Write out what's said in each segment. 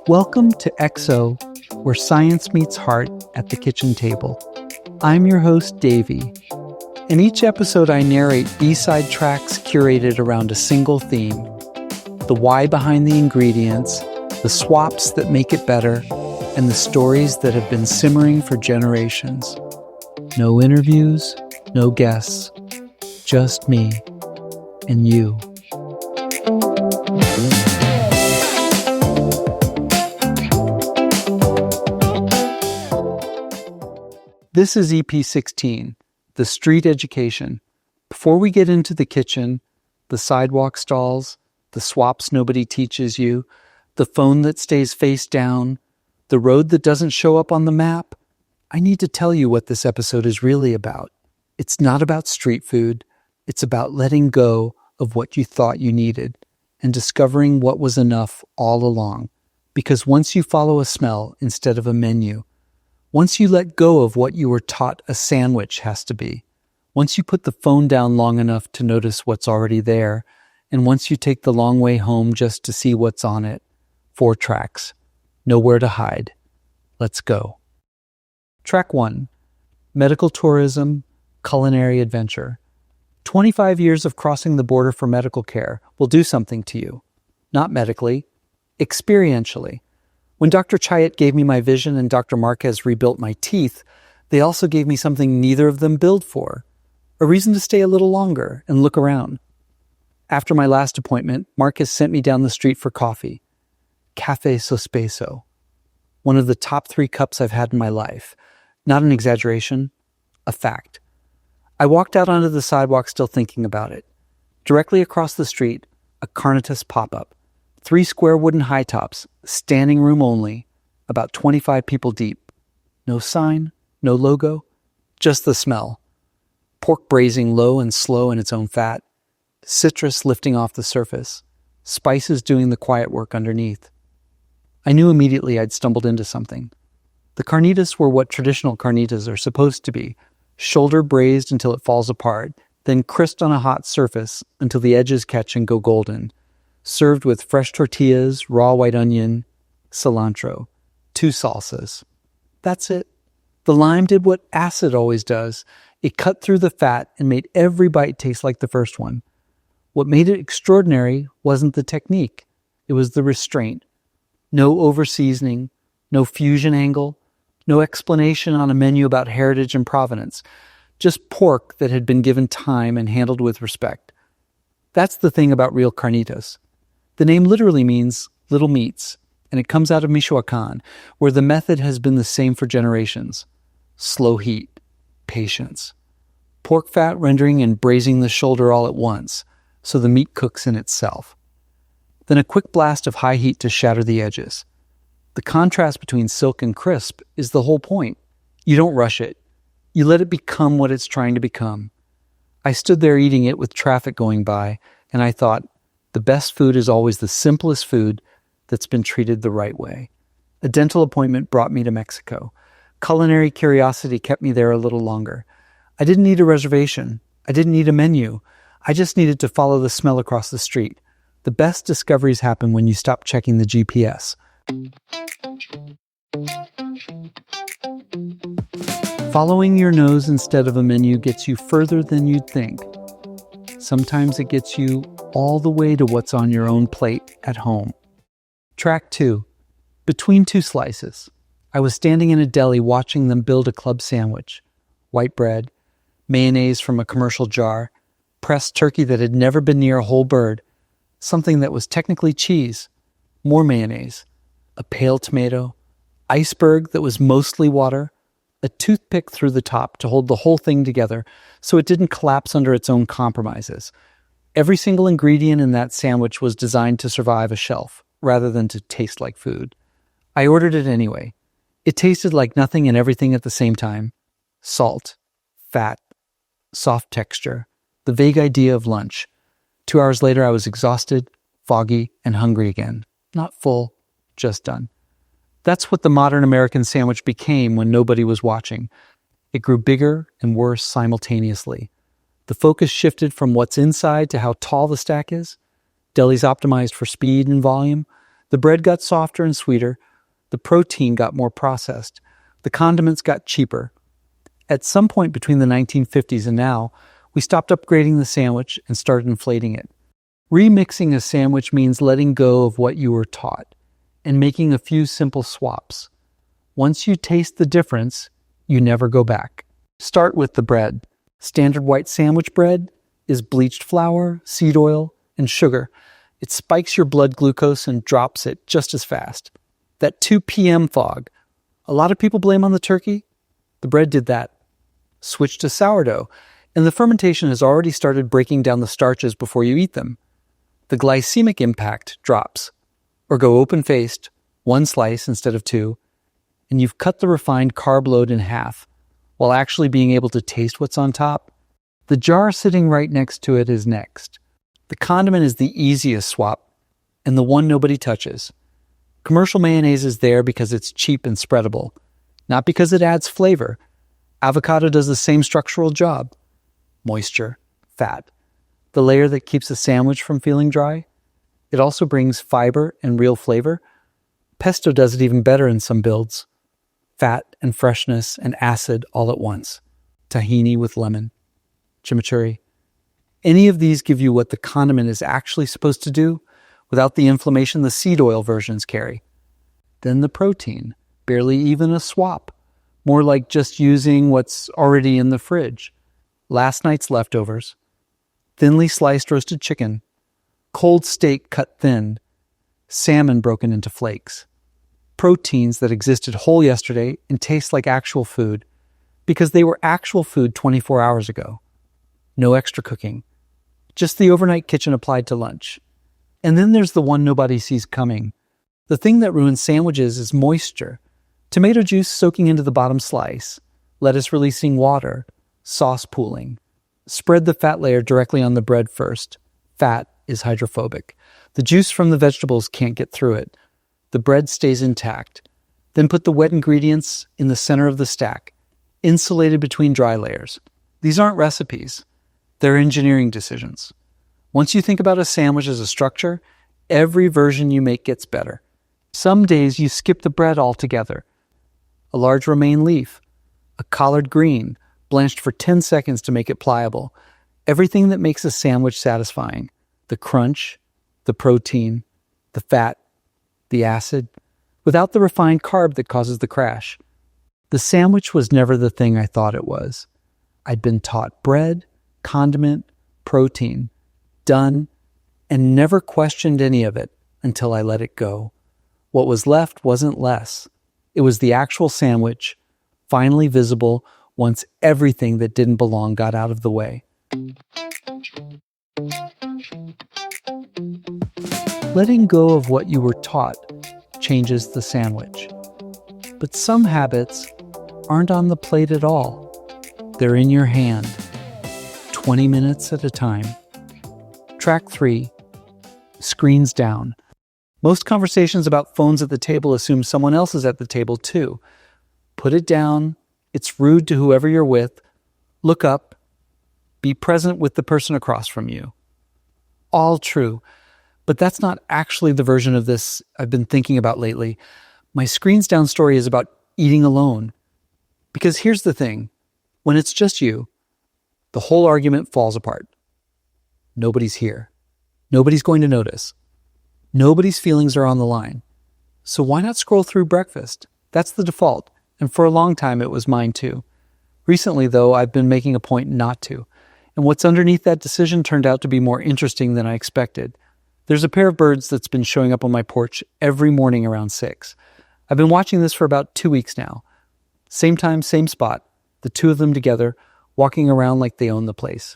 Welcome to XO, where science meets heart at the kitchen table. I'm your host, Davey. In each episode, I narrate B-side tracks curated around a single theme: the why behind the ingredients, the swaps that make it better, and the stories that have been simmering for generations. No interviews, no guests, just me and you. This is EP 16, The Street Education. Before we get into the kitchen, the sidewalk stalls, the swaps nobody teaches you, the phone that stays face down, the road that doesn't show up on the map, I need to tell you what this episode is really about. It's not about street food. It's about letting go of what you thought you needed and discovering what was enough all along. Because once you follow a smell instead of a menu, once you let go of what you were taught a sandwich has to be, once you put the phone down long enough to notice what's already there, and once you take the long way home just to see what's on it, 4 tracks, nowhere to hide. Let's go. Track 1, Medical Tourism, Culinary Adventure. 25 years of crossing the border for medical care will do something to you. Not medically, experientially. When Dr. Chayat gave me my vision and Dr. Marquez rebuilt my teeth, they also gave me something neither of them billed for: a reason to stay a little longer and look around. After my last appointment, Marquez sent me down the street for coffee. Cafe Sospeso. One of the top 3 cups I've had in my life. Not an exaggeration, a fact. I walked out onto the sidewalk still thinking about it. Directly across the street, a carnitas pop-up. 3 square wooden high tops, standing room only, about 25 people deep. No sign, no logo, just the smell. Pork braising low and slow in its own fat. Citrus lifting off the surface. Spices doing the quiet work underneath. I knew immediately I'd stumbled into something. The carnitas were what traditional carnitas are supposed to be: shoulder braised until it falls apart, then crisped on a hot surface until the edges catch and go golden. Served with fresh tortillas, raw white onion, cilantro, 2 salsas. That's it. The lime did what acid always does. It cut through the fat and made every bite taste like the first one. What made it extraordinary wasn't the technique. It was the restraint. No over-seasoning, no fusion angle, no explanation on a menu about heritage and provenance. Just pork that had been given time and handled with respect. That's the thing about real carnitas. The name literally means little meats, and it comes out of Michoacan, where the method has been the same for generations. Slow heat, patience. Pork fat rendering and braising the shoulder all at once, so the meat cooks in itself. Then a quick blast of high heat to shatter the edges. The contrast between silk and crisp is the whole point. You don't rush it. You let it become what it's trying to become. I stood there eating it with traffic going by, and I thought, the best food is always the simplest food that's been treated the right way. A dental appointment brought me to Mexico. Culinary curiosity kept me there a little longer. I didn't need a reservation. I didn't need a menu. I just needed to follow the smell across the street. The best discoveries happen when you stop checking the GPS. Following your nose instead of a menu gets you further than you'd think. Sometimes it gets you all the way to what's on your own plate at home. Track 2, Between 2 Slices. I was standing in a deli watching them build a club sandwich. White bread, mayonnaise from a commercial jar, pressed turkey that had never been near a whole bird, something that was technically cheese, more mayonnaise, a pale tomato, iceberg that was mostly water, a toothpick through the top to hold the whole thing together so it didn't collapse under its own compromises. Every single ingredient in that sandwich was designed to survive a shelf, rather than to taste like food. I ordered it anyway. It tasted like nothing and everything at the same time. Salt, fat, soft texture, the vague idea of lunch. 2 hours later, I was exhausted, foggy, and hungry again. Not full, just done. That's what the modern American sandwich became when nobody was watching. It grew bigger and worse simultaneously. The focus shifted from what's inside to how tall the stack is. Deli's optimized for speed and volume. The bread got softer and sweeter. The protein got more processed. The condiments got cheaper. At some point between the 1950s and now, we stopped upgrading the sandwich and started inflating it. Remixing a sandwich means letting go of what you were taught and making a few simple swaps. Once you taste the difference, you never go back. Start with the bread. Standard white sandwich bread is bleached flour, seed oil, and sugar. It spikes your blood glucose and drops it just as fast. That 2 p.m. fog, a lot of people blame on the turkey. The bread did that. Switch to sourdough, and the fermentation has already started breaking down the starches before you eat them. The glycemic impact drops. Or go open-faced, 1 slice instead of 2, and you've cut the refined carb load in half, while actually being able to taste what's on top. The jar sitting right next to it is next. The condiment is the easiest swap, and the one nobody touches. Commercial mayonnaise is there because it's cheap and spreadable, not because it adds flavor. Avocado does the same structural job. Moisture, fat, the layer that keeps a sandwich from feeling dry. It also brings fiber and real flavor. Pesto does it even better in some builds. Fat and freshness and acid all at once. Tahini with lemon. Chimichurri. Any of these give you what the condiment is actually supposed to do without the inflammation the seed oil versions carry. Then the protein, barely even a swap. More like just using what's already in the fridge. Last night's leftovers. Thinly sliced roasted chicken. Cold steak cut thin, salmon broken into flakes. Proteins that existed whole yesterday and taste like actual food because they were actual food 24 hours ago. No extra cooking. Just the overnight kitchen applied to lunch. And then there's the one nobody sees coming. The thing that ruins sandwiches is moisture. Tomato juice soaking into the bottom slice. Lettuce releasing water. Sauce pooling. Spread the fat layer directly on the bread first. Fat is hydrophobic. The juice from the vegetables can't get through it. The bread stays intact. Then put the wet ingredients in the center of the stack, insulated between dry layers. These aren't recipes. They're engineering decisions. Once you think about a sandwich as a structure, every version you make gets better. Some days you skip the bread altogether. A large romaine leaf, a collard green, blanched for 10 seconds to make it pliable. Everything that makes a sandwich satisfying. The crunch, the protein, the fat, the acid, without the refined carb that causes the crash. The sandwich was never the thing I thought it was. I'd been taught bread, condiment, protein, done, and never questioned any of it until I let it go. What was left wasn't less. It was the actual sandwich, finally visible once everything that didn't belong got out of the way. Letting go of what you were taught changes the sandwich. But some habits aren't on the plate at all. They're in your hand, 20 minutes at a time. Track 3, screens down. Most conversations about phones at the table assume someone else is at the table too. Put it down. It's rude to whoever you're with. Look up. Be present with the person across from you. All true. But that's not actually the version of this I've been thinking about lately. My screens down story is about eating alone. Because here's the thing. When it's just you, the whole argument falls apart. Nobody's here. Nobody's going to notice. Nobody's feelings are on the line. So why not scroll through breakfast? That's the default. And for a long time, it was mine too. Recently, though, I've been making a point not to. And what's underneath that decision turned out to be more interesting than I expected. There's a pair of birds that's been showing up on my porch every morning around 6. I've been watching this for about 2 weeks now. Same time, same spot. The two of them together, walking around like they own the place.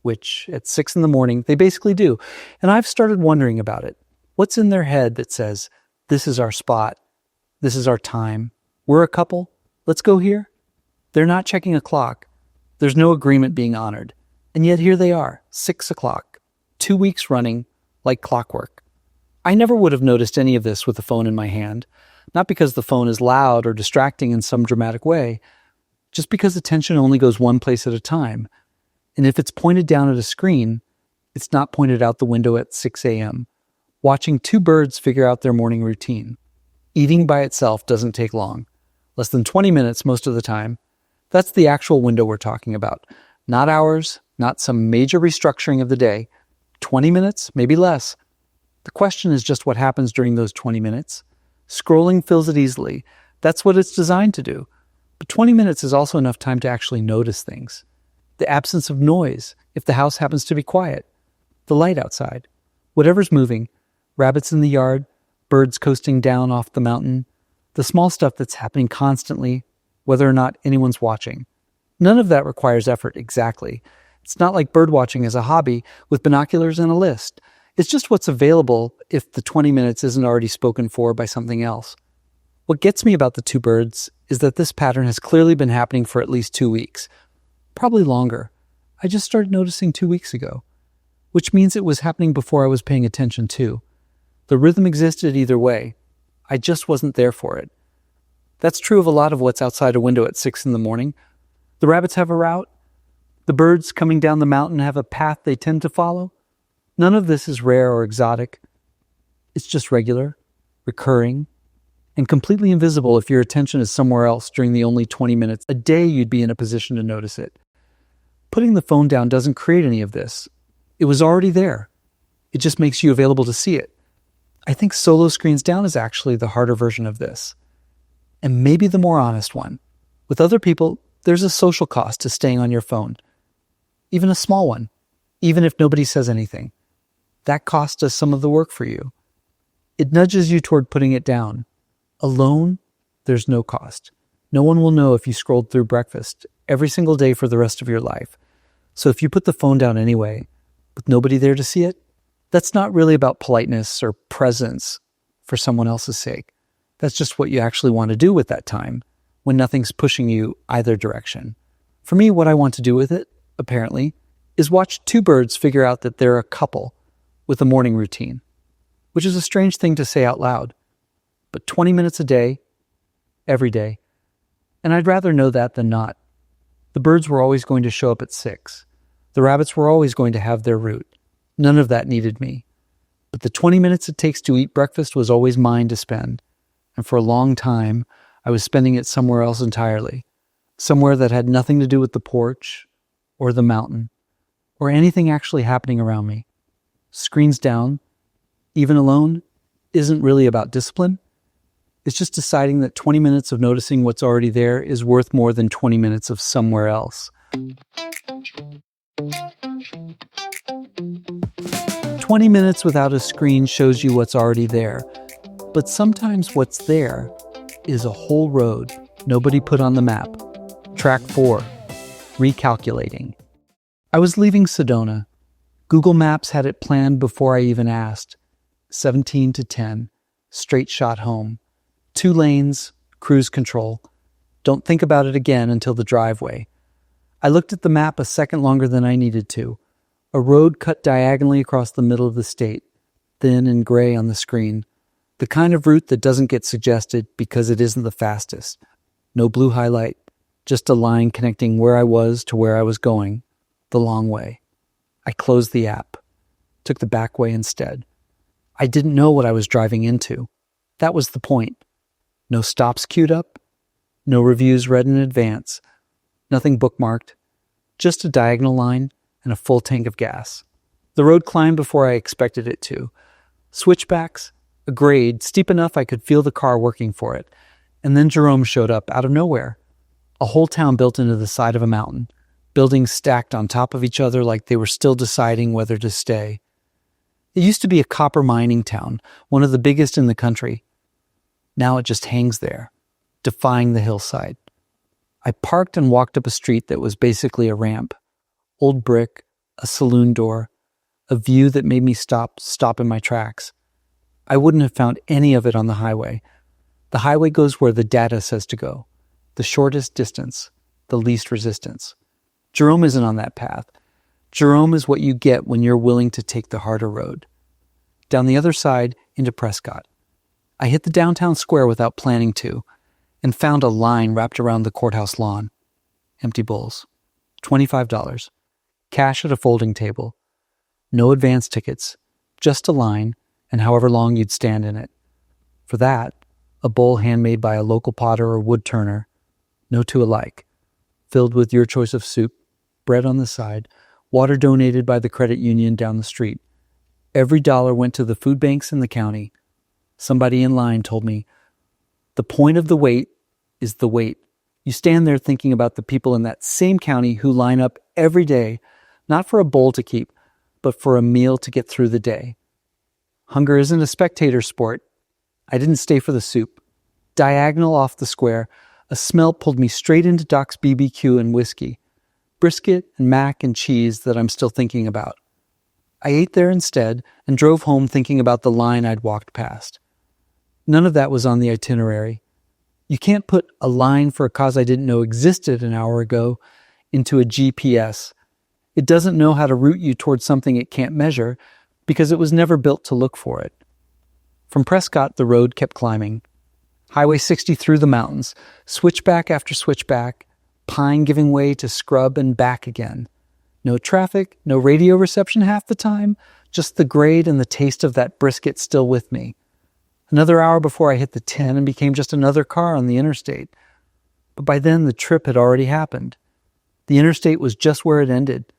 Which, at 6 in the morning, they basically do. And I've started wondering about it. What's in their head that says, this is our spot, this is our time, we're a couple, let's go here? They're not checking a clock. There's no agreement being honored. And yet here they are, 6 o'clock, 2 weeks running, like clockwork. I never would have noticed any of this with the phone in my hand, not because the phone is loud or distracting in some dramatic way, just because attention only goes one place at a time. And if it's pointed down at a screen, it's not pointed out the window at 6 a.m. Watching two birds figure out their morning routine. Eating by itself doesn't take long. Less than 20 minutes most of the time. That's the actual window we're talking about. Not hours, not some major restructuring of the day. 20 minutes, maybe less. The question is just what happens during those 20 minutes. Scrolling fills it easily. That's what it's designed to do. But 20 minutes is also enough time to actually notice things. The absence of noise, if the house happens to be quiet. The light outside. Whatever's moving. Rabbits in the yard. Birds coasting down off the mountain. The small stuff that's happening constantly, whether or not anyone's watching. None of that requires effort exactly. It's not like bird watching as a hobby with binoculars and a list. It's just what's available if the 20 minutes isn't already spoken for by something else. What gets me about the two birds is that this pattern has clearly been happening for at least 2 weeks. Probably longer. I just started noticing 2 weeks ago, which means it was happening before I was paying attention too. The rhythm existed either way. I just wasn't there for it. That's true of a lot of what's outside a window at 6 in the morning. The rabbits have a route. The birds coming down the mountain have a path they tend to follow. None of this is rare or exotic. It's just regular, recurring, and completely invisible if your attention is somewhere else during the only 20 minutes a day you'd be in a position to notice it. Putting the phone down doesn't create any of this. It was already there. It just makes you available to see it. I think solo screens down is actually the harder version of this. And maybe the more honest one. With other people, there's a social cost to staying on your phone. Even a small one. Even if nobody says anything. That cost does some of the work for you. It nudges you toward putting it down. Alone, there's no cost. No one will know if you scrolled through breakfast every single day for the rest of your life. So if you put the phone down anyway, with nobody there to see it, that's not really about politeness or presence for someone else's sake. That's just what you actually want to do with that time when nothing's pushing you either direction. For me, what I want to do with it, apparently, is watch two birds figure out that they're a couple with a morning routine, which is a strange thing to say out loud. But 20 minutes a day, every day. And I'd rather know that than not. The birds were always going to show up at 6. The rabbits were always going to have their route. None of that needed me. But the 20 minutes it takes to eat breakfast was always mine to spend. And for a long time, I was spending it somewhere else entirely. Somewhere that had nothing to do with the porch, or the mountain, or anything actually happening around me. Screens down, even alone, isn't really about discipline. It's just deciding that 20 minutes of noticing what's already there is worth more than 20 minutes of somewhere else. 20 minutes without a screen shows you what's already there. But sometimes what's there is a whole road nobody put on the map. Track 4, recalculating. I was leaving Sedona. Google Maps had it planned before I even asked. 17 to 10, straight shot home. 2 lanes, cruise control. Don't think about it again until the driveway. I looked at the map a second longer than I needed to. A road cut diagonally across the middle of the state, thin and gray on the screen. The kind of route that doesn't get suggested because it isn't the fastest. No blue highlight, just a line connecting where I was to where I was going, the long way. I closed the app, took the back way instead. I didn't know what I was driving into. That was the point. No stops queued up, no reviews read in advance, nothing bookmarked, just a diagonal line and a full tank of gas. The road climbed before I expected it to. Switchbacks, a grade steep enough I could feel the car working for it. And then Jerome showed up out of nowhere. A whole town built into the side of a mountain, buildings stacked on top of each other like they were still deciding whether to stay. It used to be a copper mining town, one of the biggest in the country. Now it just hangs there, defying the hillside. I parked and walked up a street that was basically a ramp. Old brick, a saloon door, a view that made me stop in my tracks. I wouldn't have found any of it on the highway. The highway goes where the data says to go. The shortest distance, the least resistance. Jerome isn't on that path. Jerome is what you get when you're willing to take the harder road. Down the other side, into Prescott. I hit the downtown square without planning to, and found a line wrapped around the courthouse lawn. Empty bowls. $25. cash at a folding table. No advance tickets, just a line and however long you'd stand in it. For that, a bowl handmade by a local potter or wood turner, no two alike, filled with your choice of soup, bread on the side, water donated by the credit union down the street. Every dollar went to the food banks in the county. Somebody in line told me, the point of the wait is the wait. You stand there thinking about the people in that same county who line up every day, not for a bowl to keep, but for a meal to get through the day. Hunger isn't a spectator sport. I didn't stay for the soup. Diagonal off the square, a smell pulled me straight into Doc's BBQ and whiskey, brisket and mac and cheese that I'm still thinking about. I ate there instead and drove home thinking about the line I'd walked past. None of that was on the itinerary. You can't put a line for a cause I didn't know existed an hour ago into a GPS. It doesn't know how to route you towards something it can't measure because it was never built to look for it. From Prescott, the road kept climbing. Highway 60 through the mountains, switchback after switchback, pine giving way to scrub and back again. No traffic, no radio reception half the time, just the grade and the taste of that brisket still with me. Another hour before I hit the 10 and became just another car on the interstate. But by then the trip had already happened. The interstate was just where it ended.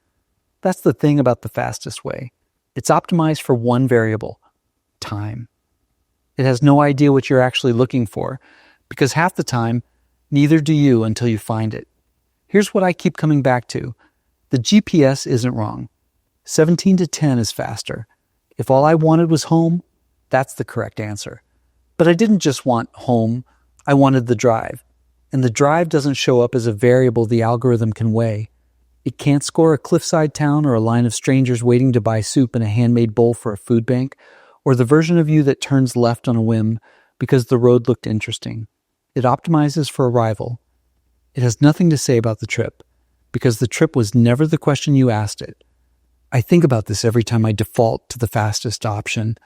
That's the thing about the fastest way. It's optimized for one variable, time. It has no idea what you're actually looking for, because half the time, neither do you until you find it. Here's what I keep coming back to. The GPS isn't wrong. 17 to 10 is faster. If all I wanted was home, that's the correct answer. But I didn't just want home, I wanted the drive. And the drive doesn't show up as a variable the algorithm can weigh. It can't score a cliffside town or a line of strangers waiting to buy soup in a handmade bowl for a food bank, or the version of you that turns left on a whim because the road looked interesting. It optimizes for arrival. It has nothing to say about the trip, because the trip was never the question you asked it. I think about this every time I default to the fastest option,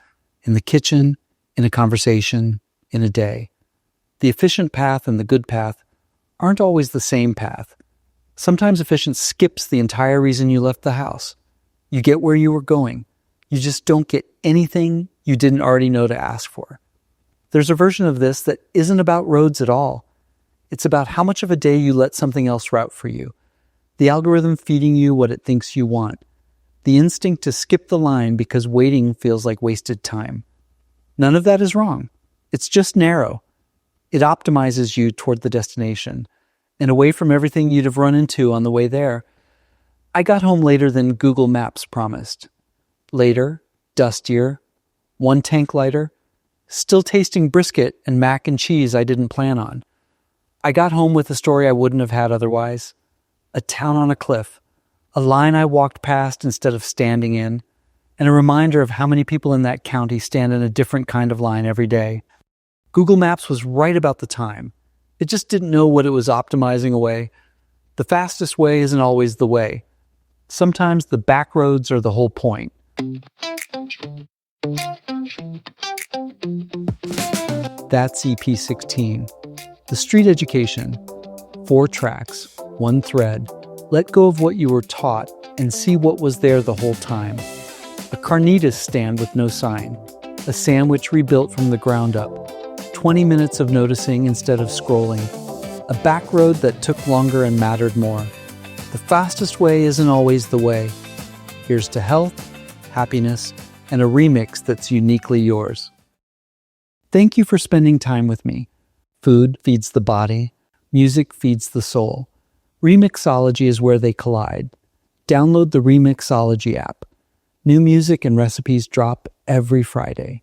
in the kitchen, in a conversation, in a day. The efficient path and the good path aren't always the same path. Sometimes efficient skips the entire reason you left the house. You get where you were going. You just don't get anything you didn't already know to ask for. There's a version of this that isn't about roads at all. It's about how much of a day you let something else route for you. The algorithm feeding you what it thinks you want. The instinct to skip the line because waiting feels like wasted time. None of that is wrong. It's just narrow. It optimizes you toward the destination and away from everything you'd have run into on the way there. I got home later than Google Maps promised. Later, dustier, one tank lighter, still tasting brisket and mac and cheese I didn't plan on. I got home with a story I wouldn't have had otherwise. A town on a cliff, a line I walked past instead of standing in, and a reminder of how many people in that county stand in a different kind of line every day. Google Maps was right about the time. It just didn't know what it was optimizing away. The fastest way isn't always the way. Sometimes the back roads are the whole point. That's EP16. The Street Education. 4 tracks, 1 thread. Let go of what you were taught and see what was there the whole time. A carnitas stand with no sign. A sandwich rebuilt from the ground up. 20 minutes of noticing instead of scrolling. A back road that took longer and mattered more. The fastest way isn't always the way. Here's to health, happiness, and a remix that's uniquely yours. Thank you for spending time with me. Food feeds the body. Music feeds the soul. Remixology is where they collide. Download the Remixology app. New music and recipes drop every Friday.